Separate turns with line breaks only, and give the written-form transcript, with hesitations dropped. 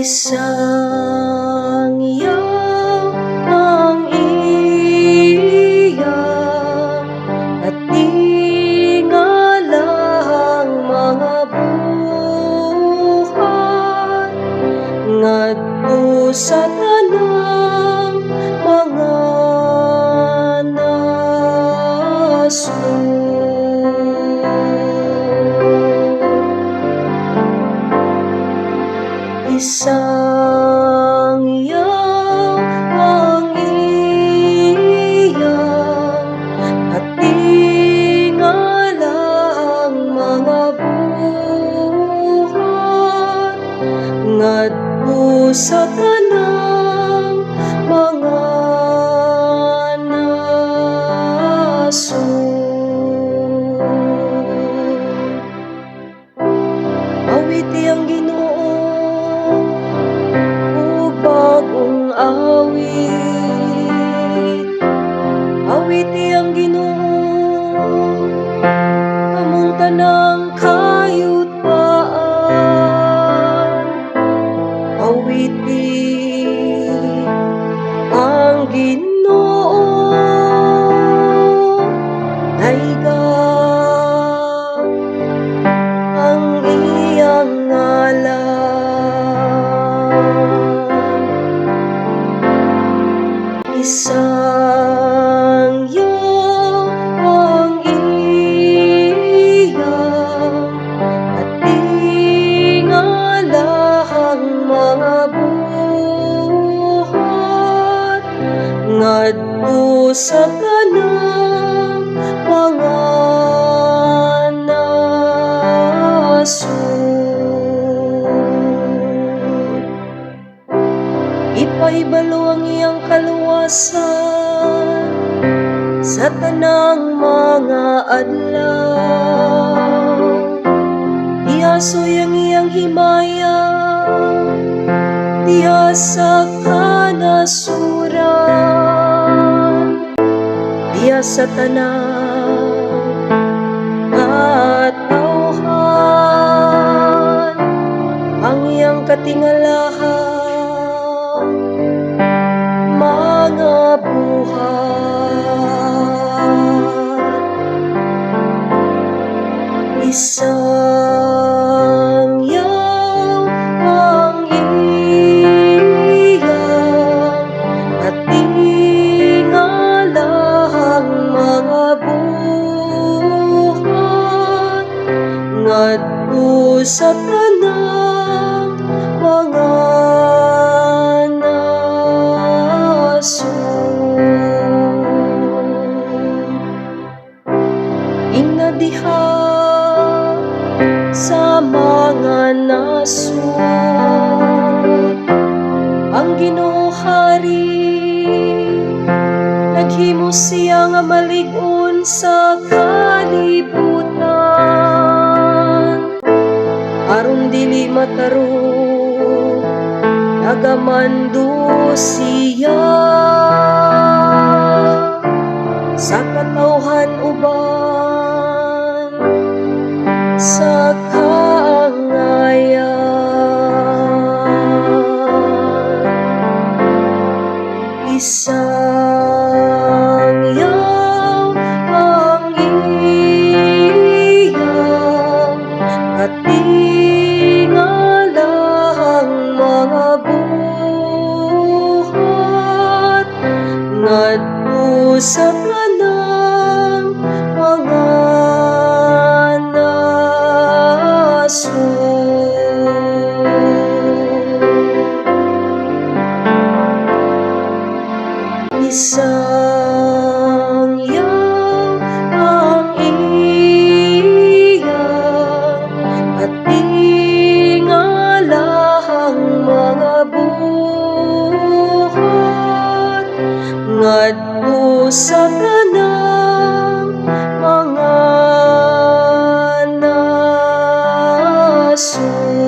Isang yamang iyang at tingalahang mga buhat ngadto sa tanang mga nasud. Isang yamang iyang at tingalahang mga buhat ngadto sa tanang mga nasud. Awiti ang Ginoo ug bagong awit. Awiti ang Ginoo among tanang kayutaan. Awiti ang Ginoo, dayga ang iyang ngalan. Isang yamang iyang at tingalahang mga buhat ngadto sa tanang mga nasud. Ipahibalo ang iyang kaluwasan sa tanang mga adlaw. Iasoy ang iyang himaya diha sa kanasuran, diha sa tanang atawhan. Ang iyang katingalahan mga buhat. Isang yamang iyang at tingalahang mga buhat ngadto sa tanang mga nasud. Ingna diha sa mga nasud ang Ginoo Hari, naghimo siya nga malig-on sa kalibutan aron dili matarong nagamando siya sa katawhan uban sa kaangayan. Isang yamang iyang at tingalahang mga buhat ngadto sa tanang mga nasud. Isang yamang iyang at tingalahang mga buhat ngadto sa tanang mga nasud.